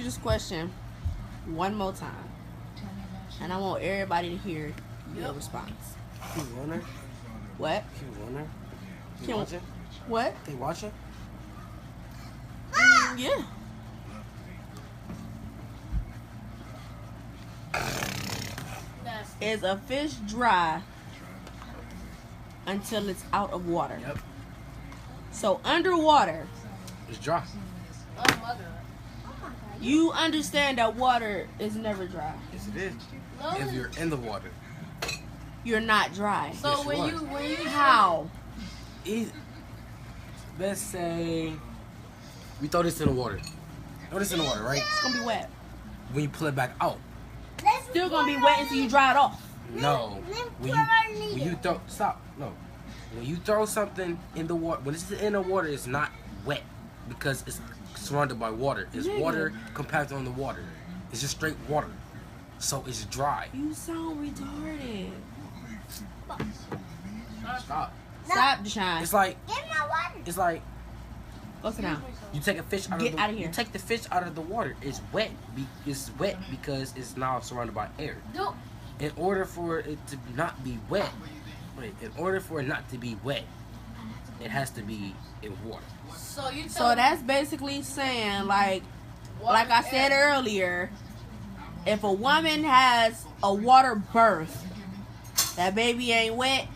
this question one more time, and I want everybody to hear your response. Can you run her? What? Can you run her? Can you Can- watch it? What? They watch it? Yeah. Is a fish dry until it's out of water? Yep. So underwater, It's dry. you understand that water is never dry. Yes, it is. If you're in the water. You're not dry. So Yes, when you you How? Let's say we throw this in the water. Throw this in the water, right? It's gonna be wet. When you pull it back out. Still gonna be wet until you dry it off. No. When you throw stop. No. When you throw something in the water, when it's in the water, it's not wet because it's surrounded by water. It's water compacted on the water. It's just straight water. So it's dry. You sound retarded. Stop. Stop, Deshaun. It's like Give me my water. it's like Go sit down. you take a fish out Get of the out of here. You take the fish out of the water. It's wet. It's wet because it's now surrounded by air. In order for it to not be wet, in order for it not to be wet, it has to be in water. So that's basically saying, like I said earlier, if a woman has a water birth, that baby ain't wet.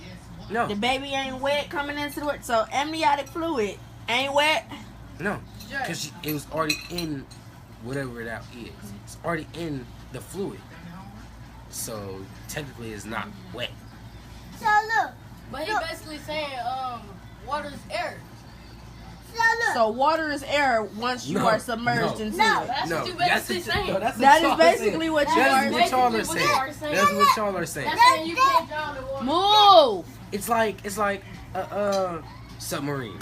No, The baby ain't wet coming into it. So amniotic fluid ain't wet. no, because it was already in whatever that is. It's already in the fluid. So technically, it's not wet. So look. But he basically saying water's air. So look. So water is air once you No, are submerged no. into No. it. That's No, what you that's basically what saying. no, that's what That y'all is basically what you That's are what y'all are basically what you are saying. saying. That's what y'all are saying. That's saying you can't drown the water. Move. It's like a submarine.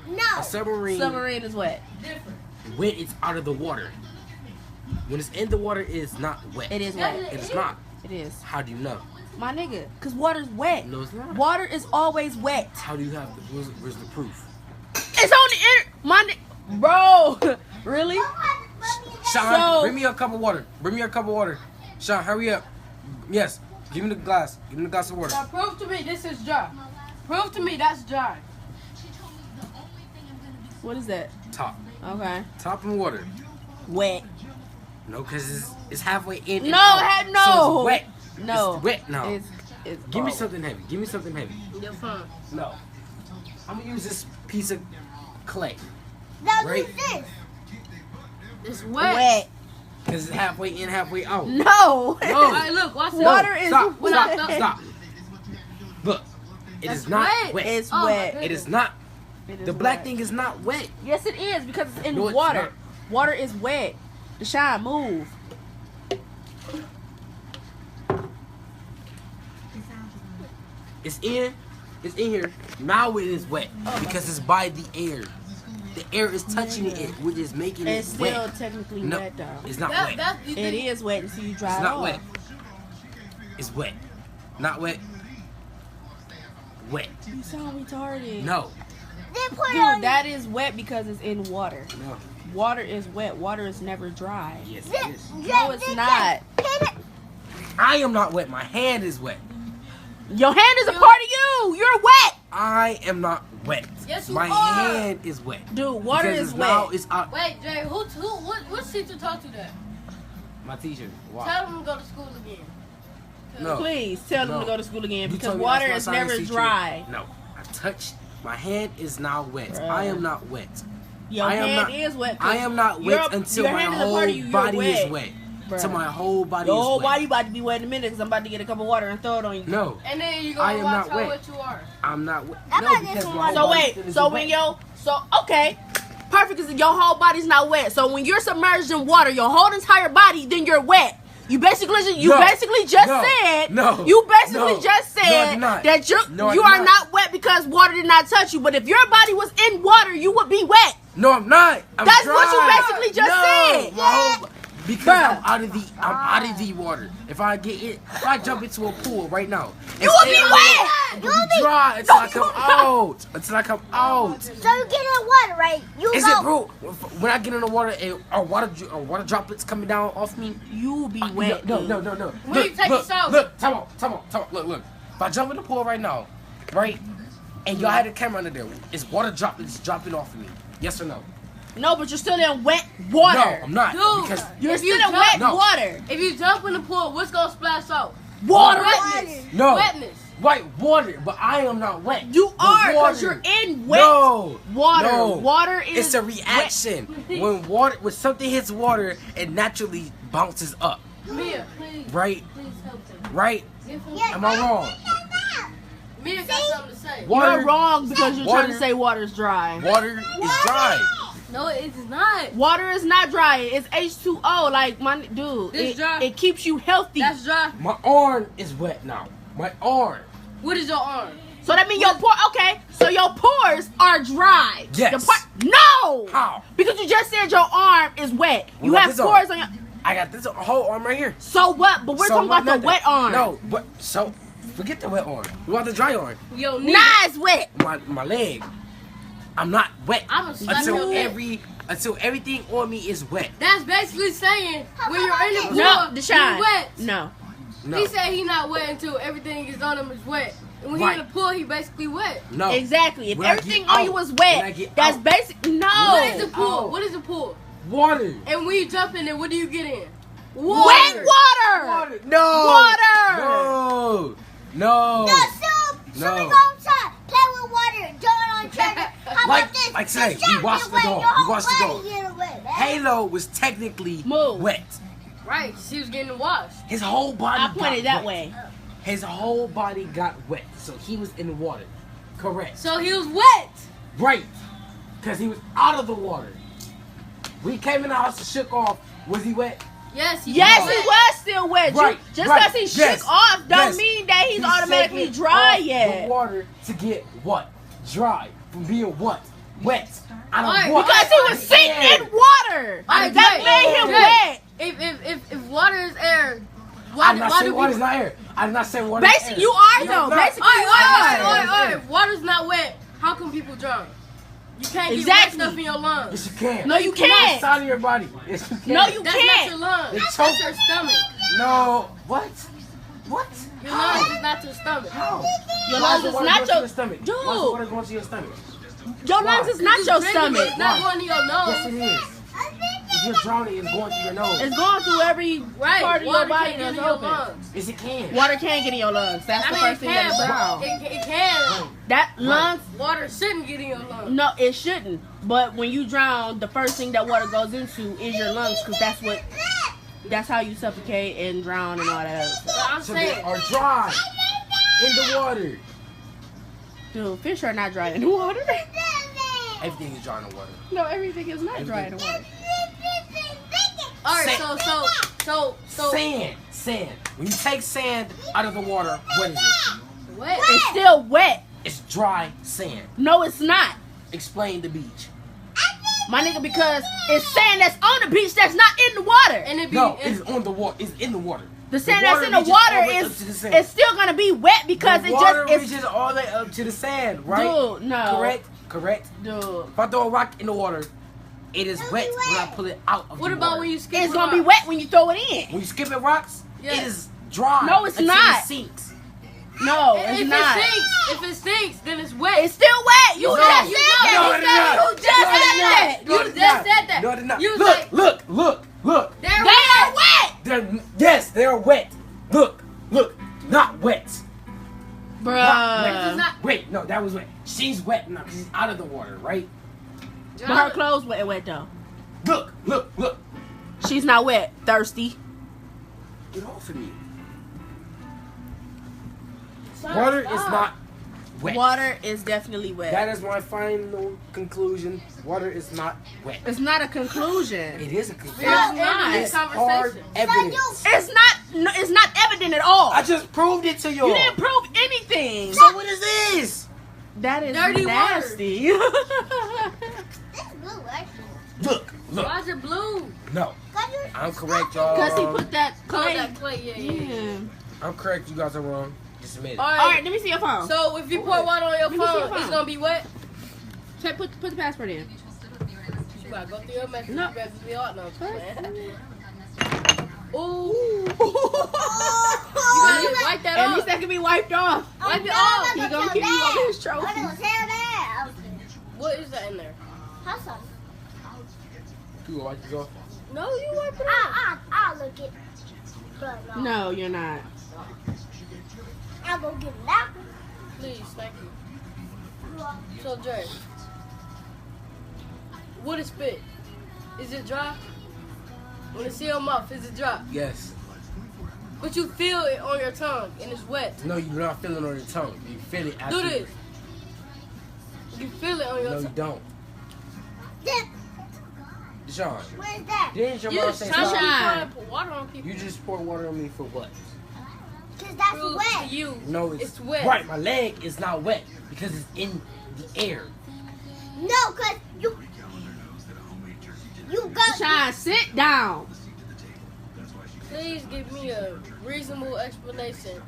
No. A submarine. Submarine is wet. Different. When it's out of the water. When it's in the water, it's not wet. It is wet. It's not. It is. How do you know? My nigga. Because water's wet. No, it's not. Water is always wet. How do you have the, where's the proof? It's on the internet. My nigga. Bro. Really? Sean, So- bring me a cup of water. Bring me a cup of water. Sean, hurry up. Yes. Give me the glass. Give me the glass of water. Now prove to me this is dry. Prove to me that's dry. What is that? Top. Okay. Top and water. Wet. No, because it's halfway in. and No, out. heck So no. it's wet. No. It's wet now. It's Give me cold. something heavy. Give me something heavy. Your phone. No. I'm going to use this piece of clay. Now Right. do this. It's wet. Wet. Because it's halfway in, halfway out. No. No. Alright, look, watch this. Water is Stop. wet. Stop. Stop. Look. It is not wet. wet. It's Oh, my wet. goodness. It is not. It is The black wet. thing is not wet. Yes, it is because it's in No, it's water. not. Water is wet. Deshaun, move. It's in here. Now it is wet because it's by the air. The air is touching it, which is making it It's still wet. technically No, wet though. it's not That, wet. that's you It think- is wet until you dry It's it not off. wet. It's wet. Not wet. Wet. You sound retarded. No. Then put it on. Dude, that is wet because it's in water. No. Water is wet. Water is never dry. Yes, it This- is. No, it's not. I am not wet. My hand is wet. Your hand is a part of you. You're wet. I am not wet. Yes, you My are. hand is wet. Dude, water Because is it's now wet. it's out. Wait, Jay, what teacher taught you that? My teacher. Wow. Tell them to go to school again. No. Please tell them No. to go to school again You because told me water that's is my science never teacher. dry. No. I touched. My hand is now wet. Bruh. I am not wet. Your I am hand not- is wet. 'cause I am not your- wet until your my hand is a whole part of you. You're body wet. is wet. Bruh. Till my whole body Your is whole wet. body about to be wet in a minute because I'm about to get a cup of water and throw it on you. No, And then you I gonna am watch not how wet. wet you are. I'm not wet. I'm No, not because this my one. whole So body wait, still is so wet. when okay, perfect, because your whole body's not wet. So when you're submerged in water, your whole entire body, then you're wet. You basically just No. No. said No. you basically No. just No, I said did not. that No, I you did are not. not wet because water did not touch you. But if your body was in water, you would be wet. No, I'm not. I'm That's dry. what you basically just said. My whole, because Bruh. I'm out of the water. If I jump into a pool right now, You would be wet. It'll be dry until I come out. Until I come out. So you get in water, right? You Is go. it, bro? When I get in the water, are water droplets coming down off me? You will be wet. No. When you take a shower. Look, come on. Look. If I jump in the pool right now, right, and y'all had a camera under there, is water droplets dropping off of me? Yes or no? No, but you're still in wet water. No, I'm not. Dude, Because You're If still you in wet jump- No. water. If you jump in the pool, what's gonna splash out? Water. Wetness. no, Wetness. white water, but I am not wet. You The are, because water. you're in wet No, water. no. Water is It's a reaction. When something hits water, it naturally bounces up. Mia, please. Right? Please help them. Right? Yeah, Am I wrong? Mia got something to say. Water, You're wrong because you're trying to Water. say water's dry. water is dry. No, it's not. Water is not dry. It's H2O. Like, my dude, It's dry. it keeps you healthy. That's dry. My arm is wet now. My arm. What is your arm? So that means your pores. Okay, so your pores are dry. Yes. No. How? Because you just said your arm is wet. You What have is this pores arm? on your. I got this whole arm right here. So what? But we're So talking what? about the wet arm. No, but so forget the wet arm. We want the dry arm. Your knee. Nah, it's wet. My leg. I'm not wet I'ma slap until your leg. until everything on me is wet. That's basically saying when you're in the pool, No, Deshaun. you're wet. No. No. He said he not wet until everything is on him is wet. And when Right. he in the pool, he basically wet. No. Exactly. If When I everything get on you out, was when I wet, get that's out. basic. No. What is the pool? Oh. What is the pool? Water. And when you jump in it, what do you get in? Wet water. Water. No. Water. No. No. No, so we No. go outside, play with water, jump on treasure. How Like- about this? like today, The we shot watched get the wet, dog. your We whole watched the body dog. get wet, man. Halo was technically Move. wet. Right, she was getting washed. His whole body I got pointed that wet. way. His whole body got wet. So he was in the water. Correct. So he was wet. Right. Because he was out of the water. We came in the house and shook off. Was he wet? Yes, he Yes, was he wet. was still wet. Right, Just right, because he yes, shook off don't yes. mean that he's automatically shaking dry off yet. The water to get what? Dry. From being what? Wet. Out of Alright, what? Because he was sitting in water. Alright, That Jay, made him Jay, wet. If water is air, I why did not why say do water's people? not air. I did not say water is Basically, air. you are You're though. not. Basically, Alright, you alright, are. alright, alright. If water's not wet, how come people drown? You can't get Exactly. wet stuff in your lungs. Yes, you can. No, you It's not can't. inside of your body. Yes, you can. No, you That's not can't. your lungs. It's That's choke- your stomach. No. What? What? Your lungs is not your stomach. How? Your Why lungs is the is water not going to your your stomach? dude. Why is the water going to your stomach? Your lungs is not It's your drinking it. stomach. It's not going to your Yes, nose. it is. If you're drowning, it's going through your nose. It's going through every Right. part of your Water body can't get that's in your open. lungs. Yes, it can. Water can't get in your lungs. That's I the mean, first it thing can, that's wrong. but it can. That lungs, Water shouldn't get in your lungs. no, it shouldn't. But when you drown, the first thing that water goes into is your lungs, because that's how you suffocate and drown and all that other stuff. But I'm So they saying, are dry in the water. Dude, fish are not dry in the water. Everything is dry in the water. No, everything is not dry in the water. all right. Sand. So Sand. When you take sand out of the water, what is it? wet. It's still wet. It's dry sand. No, it's not. Explain the beach. My nigga, because it's sand that's on the beach that's not in the water. And it be No, and- it's on the water. It's in the water. The sand water that's in the reaches all water the way up to the is sand. it's still gonna be wet because the it water just it's reaches all the way up to the sand, right? Dude, no. Correct. dude. If I throw a rock in the water, it is It'll wet be when I wet. pull it out of what the about water. when you skip? It's the gonna be rock? wet when you throw it in. When you skipping rocks, Yes. it is dry. No, it's until not. It sinks. No, If it's not. if it stinks, then it's wet. It's still wet. You No, just you said know. that. No, it is not. You just No, it is said not. that. No, You it is just not. said that. No, it is not. You was Look, like- look. They're They are wet, Yes, they are wet. Look, not wet. bruh. It's not. Wait, no, that was wet. She's wet now. She's out of the water, right? But her clothes wet though. Look. She's not wet. Thirsty. Get off of me. Water is not wet. Water is definitely wet. That is my final conclusion. Water is not wet. It's not a conclusion. It is a conclusion. It's not. It's hard evidence. It's not evident at all. I just proved it to you. You didn't prove anything. So what is this? That is Dirty nasty. That's blue, actually. Look. Why is it blue? No, Cause you I'm correct, y'all. Because he put that Oh, clay. that clay. Yeah. Yeah. I'm correct. You guys are wrong. Just admit it. All All right. right, let me see your phone. So if you pour water on your Let me see your phone, it's phone. gonna be wet. Check, put the password in. You gotta go through your message. No. You better be hard no. Ooh. Oh, You gotta wipe that At least off. that can be wiped off. Wipe it I'm off. He gonna gonna tell give you Dad. over his I'm trophy. gonna tell Dad. What is that in there? How's that? You gonna wipe this off? No, you wipe it off. I'll look it. But no. No, you're not. I'll go get it now. Please, thank you. So Dre, what is spit? Is it dry? When it's in your mouth, is it dry? Yes. But you feel it on your tongue and it's wet. No, you're not feeling it on your tongue. You feel it after. Do this. You feel it on your No, you tongue. don't. Then, Deshaun, where's that? didn't your You mom just say trying to stop? be trying to put water on people. You just pour water on me for what? Because that's Prove wet. to you. No, It's wet. Right, my leg is not wet because it's in the air. No, because you got. Shine, sit down. Please give me a reasonable explanation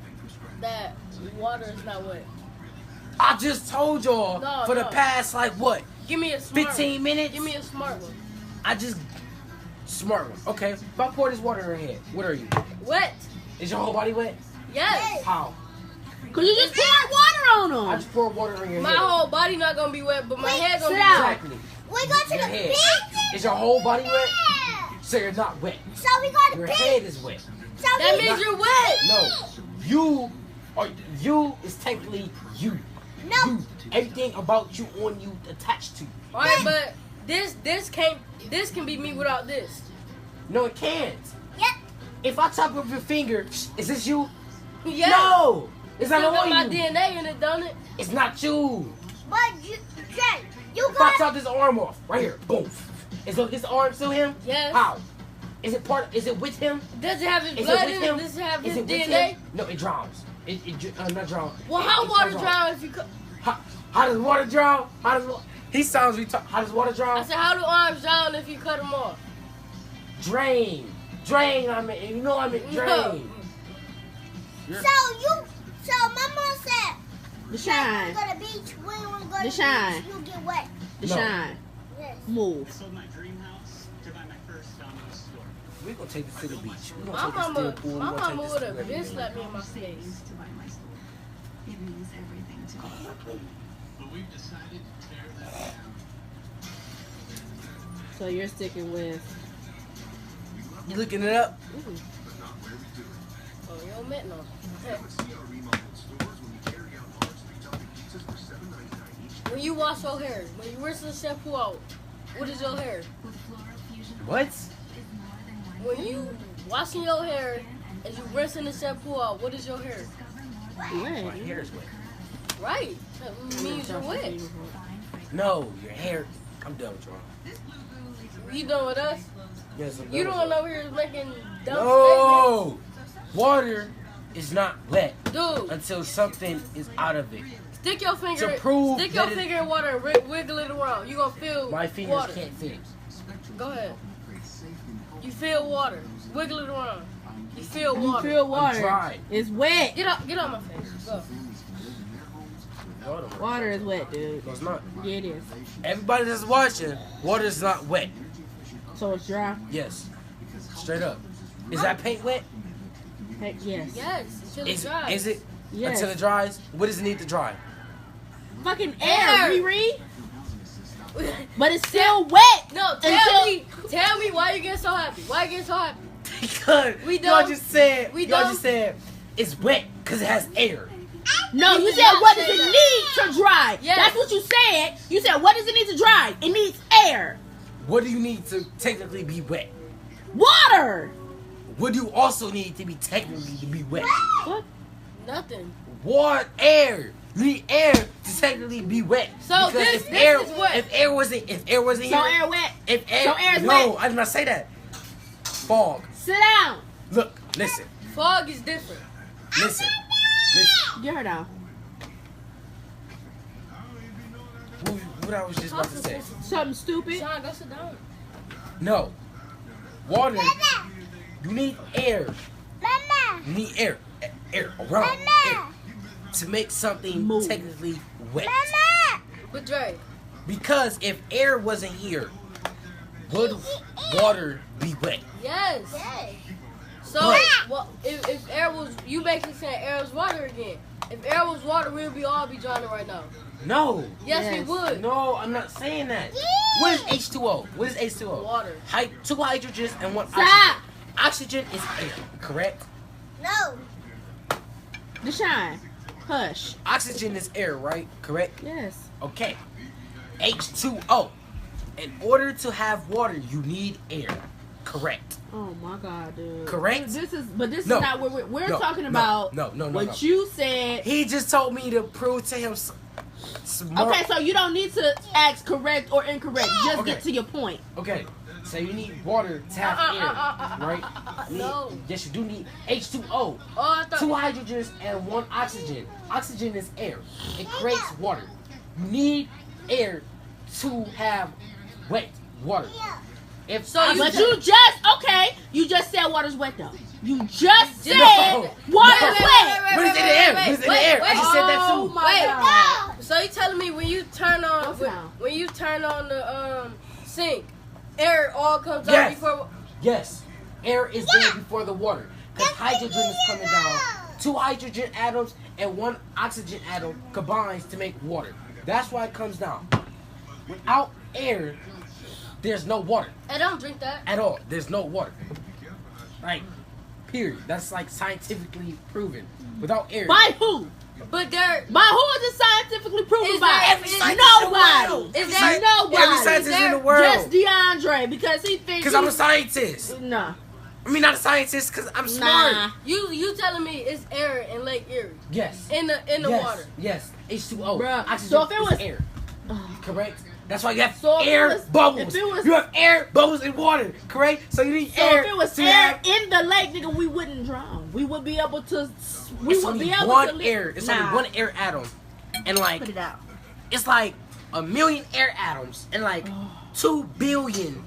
that water is not wet. I just told y'all No, for the no. past like what? Give me a smart 15 one. minutes? Give me a smart one. I just smart one. Okay, if I pour this water in your head, what are you? Wet. Is your whole body wet? Yes. How? Cause you just poured water on I them. just pour water in your My head. whole body not gonna be wet, but my head gonna sit be down. wet. Exactly. We go to Your the head. beach. Is your whole body wet? Yeah. So you're not wet. So we go to the Your beach. head is wet. So That we means you're wet. No, you is technically you. no. You. Everything about you on you attached to you. All right, but this can be me without this. No, it can't. Yep. If I chop up your finger, is this you? Yeah. No, it's Still not got my on you. DNA in it, don't it? It's not you. But Jay, you If I got. chop this arm off, right here, boom. Is his arm still him? Yes. How? Is it part? Is it with him? Does it have his Is blood it in with it? him? Does it have Is his it with DNA? him? No, it drowns. It not drown. Well, how It's water not drown if you? How does water drown? He sounds retarded. How does water I drown? said, how do arms drown if you cut them off? Drain. I mean, you know I mean drain. No. So my mom said. The When shine. we go to the beach, when we go to The the shine. beach, you get wet. The No. shine. Yes. Move. Sold my dream house to buy my first Domino's store. We're gonna take this to the beach. We're My gonna take this to mama, the pool. my We're gonna mama take would this have to been everything. slapped me in my face. to buy my store. It means everything to me. But we've decided to tear that down. So you're sticking with. You looking it up? Oh, you don't met no. When you wash your hair, when you rinse the shampoo out, what is your hair? With floral fusion What? is more than one When you washing your hair and you rinsing the shampoo out, what is your hair? My Wet. hair is wet. Right. That means you're wet. No, your hair. I'm done with y'all. You done with us? Yes, I'm done You with don't y'all. over here making dumb No! Water is not wet statements. Dude, until something is out of it. stick your finger. To prove Stick your that it- finger in water and wiggle it around. You gonna feel My fingers water. can't fit. Go ahead. You feel water. Wiggle it around. You feel You water. feel water. dry. It's wet. Get out my face. Go. Water is wet, dude. No, it's not. Yeah, it is. Everybody that's watching, water is not wet. So it's dry. Yes. Straight up. Is that paint wet? Heck yes. Yes. Until it Is dries. it? Yes. Until it dries? What does it need to dry? Fucking Air. air, Riri. But it's still wet. No, Until- tell me why you getting so happy. Why you getting so happy? Because We y'all don't- just said we y'all don't- just said it's wet because it has air. No, You you did said not what say does it that. need to dry? Yes. That's what you said. You said what does it need to dry? It needs air. What do you need to technically be wet? Water. What do you also need to be technically to be wet? What? Nothing. Water, air. You need air to technically be wet. So Because this if air, is wet. If air wasn't So here, air wet. if air, so air is no, wet. I did not say that. Fog. Sit down. Look, listen, Fog is different. listen. Get her down. What I was just about to say. Something stupid. Sean, go sit down. No. Water, you need air. Mama. You need air. air around air to make something Move. technically wet. But Dre, Because if air wasn't here, would water be wet? yes. So, But- if air was, you basically saying air was water again. If air was water, we'd all be drowning right now. No. Yes, we Yes. would. No, I'm not saying that. What is H2O? What is H2O? Water. Two hydrogens and one Stop. oxygen. Oxygen is air, correct? No. Deshaun, hush. Oxygen is air, right? Correct? Yes. Okay. H2O. In order to have water, you need air. Correct. Oh my God, dude. Correct? This is No. not what we're No, talking no, about. no, what no. you said. He just told me to prove to him some more. Okay, so you don't need to ask correct or incorrect. Just Okay. get to your point. Okay, so you need water to have air, right? You need- no. Yes, you do need H2O. Oh, I thought. 2 hydrogens and 1 oxygen. Oxygen is air. It creates water. You need air to have wet water. If So you- But you just said water's wet though. You just said No. water's But wet. it's in the air. But it's in the air. I just said that Oh too. my Wait. God. So you telling me when you turn on What's now? when you turn on the sink, air all comes out Yes. before. Yes, air is there before the water. Because hydrogen is coming down. 2 hydrogen atoms and 1 oxygen atom combines to make water. That's why it comes down. Without air, there's no water I don't drink that. at all. There's no water. Like, period. That's like scientifically proven. Without air. By who? But there, By who is it scientifically proven Is by? there every scientist in the Nobody. world. Is Every there- sci- Nobody. Every scientist in the world. Just DeAndre because he thinks. Because I'm a scientist. Nah. I mean, not a scientist because I'm smart. Nah. you telling me it's air in Lake Erie Yes. in the yes. water. Yes. H2O. Bruh, Oxygen so if it is was- air. Correct? That's why you have So if it air was- bubbles. if it was- You have air bubbles in water. Correct? So you need So air if it was to air have. in the lake, nigga, we wouldn't drown. We would be able to. We It's would only be able one to live. air. It's Nah. only one air atom. And like, Put it out. it's like 1,000,000 air atoms and like 2 billion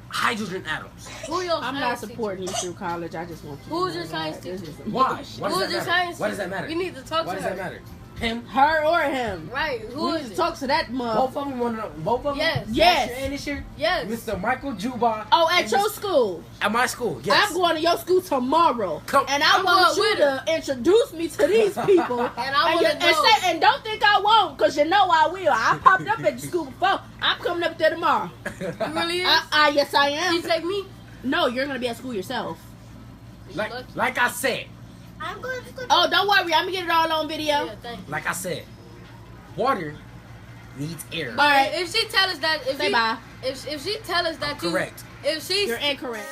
hydrogen atoms. Who your I'm not science teacher? supporting you through college. I just want you. to Who's know your science that. This teacher? is- Why? Why Who's does your that matter? science Why does that teacher? matter? We need to talk Why to does her. that matter? Him? Her or him. Right? Who We is need to it? talk to that mother. Both of them want to know. Both of them? Yes. Yes. Last year and this year? Yes. Mr. Michael Juba. Oh, at and your Mr. school. At my school, yes. I'm going to your school tomorrow, Come- and I I'm want going you with to introduce me to these people. And I wanna know. and don't think I won't, cause you know I will. I popped up at the school before. I'm coming up there tomorrow. You really is? Yes, I You am. take me? No, you're gonna be at school yourself. like I said, I'm going to school. Oh, don't worry, I'm gonna get it all on video. Yeah, thank you. like I said, water needs air. All right, If she tell us that, say bye. if she tell us that you, Correct. if she You're incorrect.